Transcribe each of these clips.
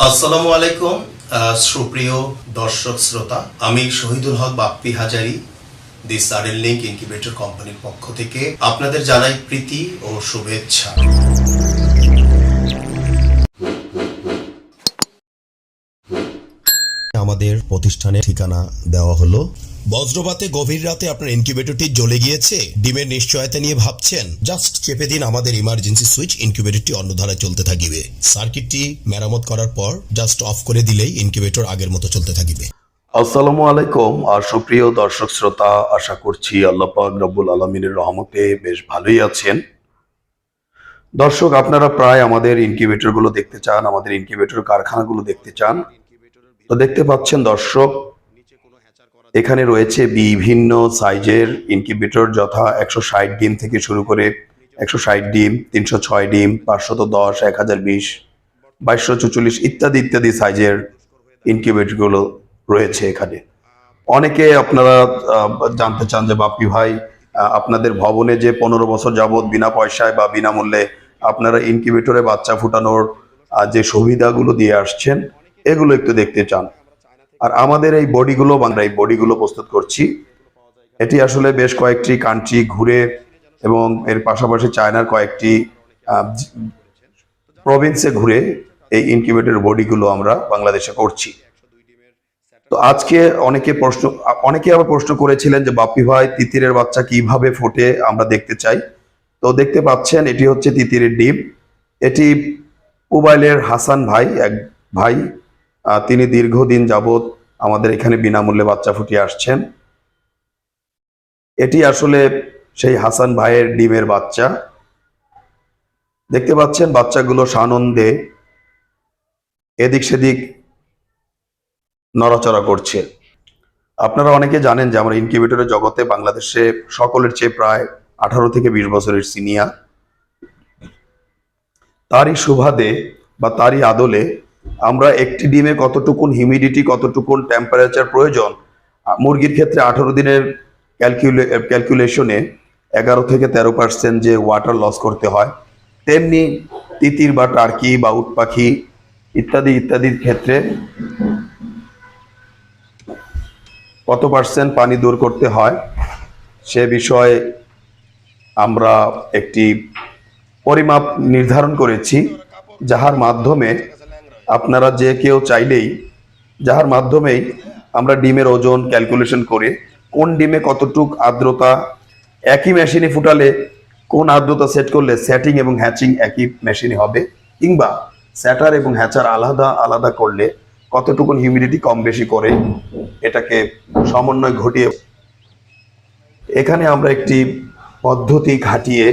আসসালামু আলাইকুম সুপ্রিয় দর্শক শ্রোতা, আমি শহীদুল হক বাপ্পি হাজারি দি সাডেন লিংক ইনকিউবেটর কোম্পানির পক্ষ থেকে আপনাদের জানাই প্রীতি ও শুভেচ্ছা। আমাদের প্রতিষ্ঠানের ঠিকানা দেওয়া হলো। বজ্রপাতে গভীর রাতে আপনার ইনকিউবেটরটি জ্বলে গিয়েছে, ডিমের নিশ্চয়তা নিয়ে ভাবছেন? জাস্ট চেপে দিন আমাদের ইমার্জেন্সি সুইচ, ইনকিউবেটরটি অন্য ধারায় চলতে থাকিবে। সার্কিটটি মেরামত করার পর জাস্ট অফ করে দিলেই ইনকিউবেটর আগের মতো চলতে থাকিবে। আসসালামু আলাইকুম। আর সুপ্রিয় দর্শক শ্রোতা, আশা করছি আল্লাহ পাক রব্বুল আলামিনের রহমতে বেশ ভালোই আছেন। দর্শক, আপনারা প্রায় আমাদের ইনকিউবেটর গুলো দেখতে চান, আমাদের ইনকিউবেটর কারখানাগুলো দেখতে চান। তো দেখতে পাচ্ছেন দর্শক, এখানে রয়েছে বিভিন্ন সাইজের ইনকিউবেটর, যথা 160 ডিম থেকে শুরু করে 160 ডিম, 306 ডিম, 510, 1020, 2244 ইত্যাদি ইত্যাদি সাইজের ইনকিউবেটর গুলো রয়েছে এখানে। অনেকে আপনারা জানতে চান যে বাপ্পি ভাই, আপনাদের ভবনে যে 15 বছর যাবৎ বিনা পয়সায় বা বিনামূল্যে আপনারা ইনকিউবেটরে বাচ্চা ফুটানোর যে সুবিধাগুলো দিয়ে আসছেন, এগুলো একটু দেখতে চান। আর আমাদের এই বডিগুলো, আমরা এই বডিগুলো প্রস্তুত করছি। এটি আসলে বেশ কয়েকটি কান্ট্রি ঘুরে এবং এর পাশাপাশি চায়নার কয়েকটি প্রভিন্সে ঘুরে এই ইনকিউবেটর বডিগুলো আমরা বাংলাদেশে করছি। তো আজকে অনেকে আবার প্রশ্ন করেছিলেন যে বাপ্পি ভাই, তিতিরের বাচ্চা কিভাবে ফোটে আমরা দেখতে চাই। তো দেখতে পাচ্ছেন, এটি হচ্ছে তিতিরের ডিম। এটি পুবাইলের হাসান ভাই, এক ভাই, তিনি দীর্ঘদিন যাবৎ আমাদের এখানে বিনামূল্যে বাচ্চা ফুটিয়ে আসছেন। এটি আসলে সেই হাসান ভাইয়ের ডিমের বাচ্চা। দেখতে পাচ্ছেন বাচ্চাগুলো সানন্দে এদিক সেদিক নড়াচড়া করছে। আপনারা অনেকে জানেন যে আমরা ইনকিউবেটরের জগতে বাংলাদেশে সকলের চেয়ে প্রায় 18 থেকে 20 বছরের সিনিয়র। তারই সুবাদে বা তারই আদলে আমরা একটি ডিমে কতটুকুন হিউমিডিটি, কতটুকুন টেম্পারেচার প্রয়োজন, মুরগির ক্ষেত্রে 18 দিনের ক্যালকুলেশনে 11 থেকে 13% যে ওয়াটার লস করতে হয়, তেমনি তিতির বা টার্কি বা উট পাখি ইত্যাদি ইত্যাদির ক্ষেত্রে কত পার্সেন্ট পানি দূর করতে হয় সে বিষয়ে আমরা একটি পরিমাপ নির্ধারণ করেছি, যাহার মাধ্যমে আপনারা যে কেউ চাইলেই, যাহার মাধ্যমেই আমরা ডিমের ওজন ক্যালকুলেশন করে কোন ডিমে কতটুক আর্দ্রতা, একই মেশিনে ফুটালে কোন আর্দ্রতা সেট করলে সেটিং এবং হ্যাচিং একই মেশিনে হবে, কিংবা স্যাটার এবং হ্যাচার আলাদা আলাদা করলে কতটুকুন হিউমিডিটি কম বেশি করে এটাকে সমন্বয় ঘটিয়ে এখানে আমরা একটি পদ্ধতি খাটিয়ে,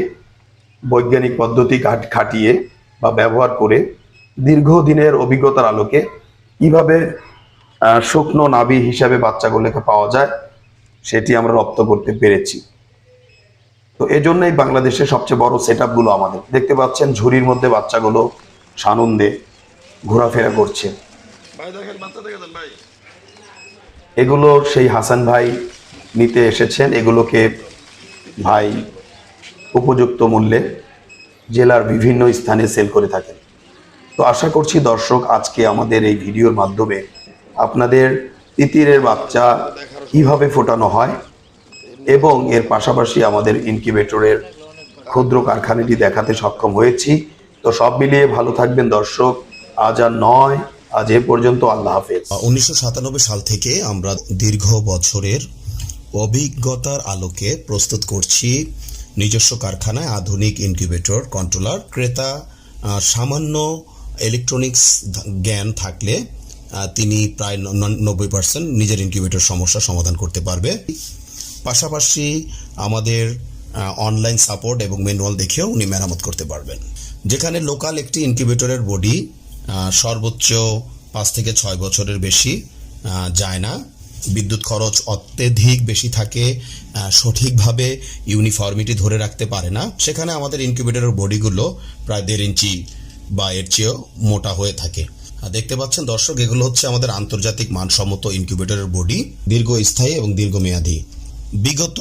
বৈজ্ঞানিক পদ্ধতি খাটিয়ে বা ব্যবহার করে দীর্ঘদিনের অভিজ্ঞতার আলোকে কিভাবে শুকনো নাভি হিসাবে বাচ্চাগুলোকে পাওয়া যায় সেটি আমরা রপ্ত করতে পেরেছি। তো এজন্যই বাংলাদেশের সবচেয়ে বড় সেট আপগুলো আমাদের। দেখতে পাচ্ছেন ঝুড়ির মধ্যে বাচ্চাগুলো সানন্দে ঘোরাফেরা করছে। এগুলো সেই হাসান ভাই নিতে এসেছেন। এগুলোকে ভাই উপযুক্ত মূল্যে জেলার বিভিন্ন স্থানে সেল করে থাকেন। তো আশা করছি দর্শক, আজকে আমাদের এই ভিডিওর মাধ্যমে আপনাদের তিতিরের বাচ্চা কিভাবে ফোটানো হয় এবং এর পাশাপাশি আমাদের ইনকিউবেটরের ক্ষুদ্র কারখানাটি দেখাতে সক্ষম হয়েছি। তো সব মিলিয়ে ভালো থাকবেন দর্শক। আজ আর নয়, আজ এ পর্যন্ত। আল্লাহ হাফেজ। 1997 সাল থেকে আমরা দীর্ঘ বছরের অভিজ্ঞতার আলোকে প্রস্তুত করছি নিজস্ব কারখানায় আধুনিক ইনকিউবেটর কন্ট্রোলার। ক্রেতা সামান্য ইলেকট্রনিক্স জ্ঞান থাকলে তিনি প্রায় 90% নিজের ইনকিউবেটর সমস্যা সমাধান করতে পারবে। পাশাপাশি আমাদের অনলাইন সাপোর্ট এবং ম্যানুয়াল দেখেও উনি মেরামত করতে পারবেন। যেখানে লোকাল একটি ইনকিউবেটরের বডি সর্বোচ্চ 5 থেকে 6 বছরের বেশি যায় না, বিদ্যুৎ খরচ অত্যধিক বেশি থাকে, সঠিকভাবে ইউনিফর্মিটি ধরে রাখতে পারে না, সেখানে আমাদের ইনকিউবেটরের বডিগুলো প্রায় 1.5 ইঞ্চি বা এর চেয়েও মোটা হয়ে থাকে। দেখতে পাচ্ছেন দর্শক, এগুলো হচ্ছে আমাদের আন্তর্জাতিক মানসম্মত ইনকিউবেটরের বডি, দীর্ঘস্থায়ী এবং দীর্ঘমেয়াদী। বিগত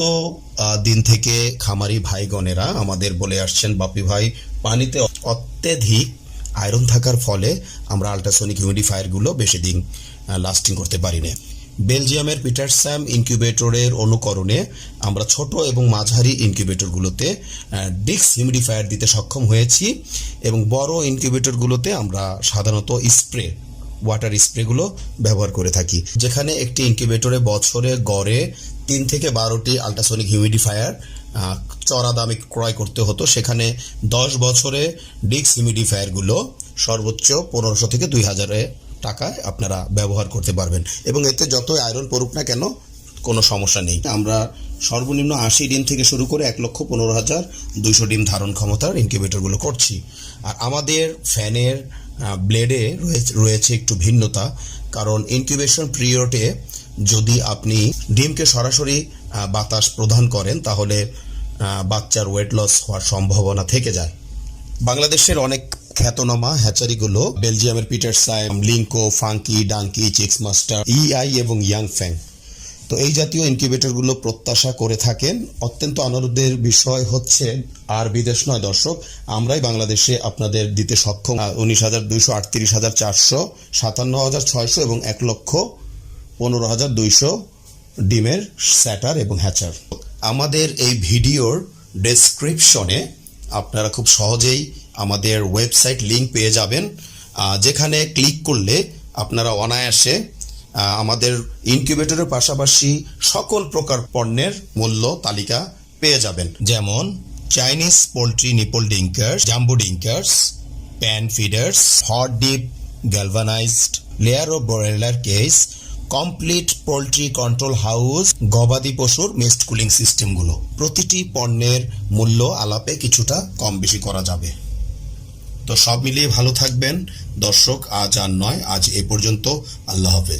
দিন থেকে খামারি ভাইগণেরা আমাদের বলে আসছেন, বাপ্পি ভাই, পানিতে অত্যধিক আয়রন থাকার ফলে আমরা আল্ট্রাসনিক হিউমিডিফায়ারগুলো বেশি দিন লাস্টিং করতে পারি না। বেলজিয়ামের পিটারস্যাম ইনকিউবেটরের অনুকরণে আমরা ছোট এবং মাঝারি ইনকিউবেটরগুলোতে ডিক্স হিউমিডিফায়ার দিতে সক্ষম হয়েছি এবং বড় ইনকিউবেটরগুলোতে আমরা সাধারণত ওয়াটার স্প্রেগুলো ব্যবহার করে থাকি। যেখানে একটি ইনকিউবেটরে বছরে গড়ে 3 থেকে 12টি আল্ট্রাসনিক হিউমিডিফায়ার চড়া দামে ক্রয় করতে হতো, সেখানে 10 বছরে ডিক্স হিউমিডিফায়ারগুলো সর্বোচ্চ 1500 থেকে 2000 টাকায় আপনারা ব্যবহার করতে পারবেন এবং এতে যতই আয়রন পড়ুক না কেন কোনো সমস্যা নেই। আমরা সর্বনিম্ন 80 ডিম থেকে শুরু করে 1,15,200 ডিম ধারণ ক্ষমতার ইনকিউবেটরগুলো করছি। আর আমাদের ফ্যানের ব্লেডে রয়েছে একটু ভিন্নতা, কারণ ইনকিউবেশন পিরিয়ডে যদি আপনি ডিমকে সরাসরি বাতাস প্রদান করেন তাহলে বাচ্চার ওয়েট লস হওয়ার সম্ভাবনা থেকে যায়। বাংলাদেশের অনেক খ্যাতনামা হ্যাচারিগুলো বেলজিয়ামের পিটারস্যাম, লিঙ্কো, ফাঙ্কি, ডাঙ্কি, চিক্স মাস্টার, ইআই এবং ইয়াং ফ্যাং, তো এই জাতীয় ইনকিউবেটরগুলো প্রত্যাশা করে থাকেন। অত্যন্ত আনন্দের বিষয় হচ্ছে আর বিদেশ নয় দর্শক, আমরাই বাংলাদেশে আপনাদের দিতে সক্ষম 19,200, 38,400, 57,600 এবং 1,15,200 ডিমের স্যাটার এবং হ্যাচার। আমাদের এই ভিডিওর ডেসক্রিপশনে আপনারা খুব সহজেই আমাদের ওয়েবসাইট লিংক পেয়ে যাবেন, যেখানে ক্লিক করলে আপনারা অনায়াসে আমাদের ইনকিউবেটরের পাশাপাশি সকল প্রকার পণ্যের মূল্য তালিকা পেয়ে যাবেন, যেমন Chinese poultry nipple drinkers, jumbo drinkers, pan feeders, hot dip galvanised layer ও broiler cage, complete poultry control house, গবাদি পশুর মিক্সড কুলিং সিস্টেমগুলো। প্রতিটি পণ্যের মূল্য আলাপে কিছুটা কম বেশি করা যাবে। তো সব মিলিয়ে ভালো থাকবেন দর্শক, আজ আর নয়, আজ এ পর্যন্ত। আল্লাহ হাফেজ।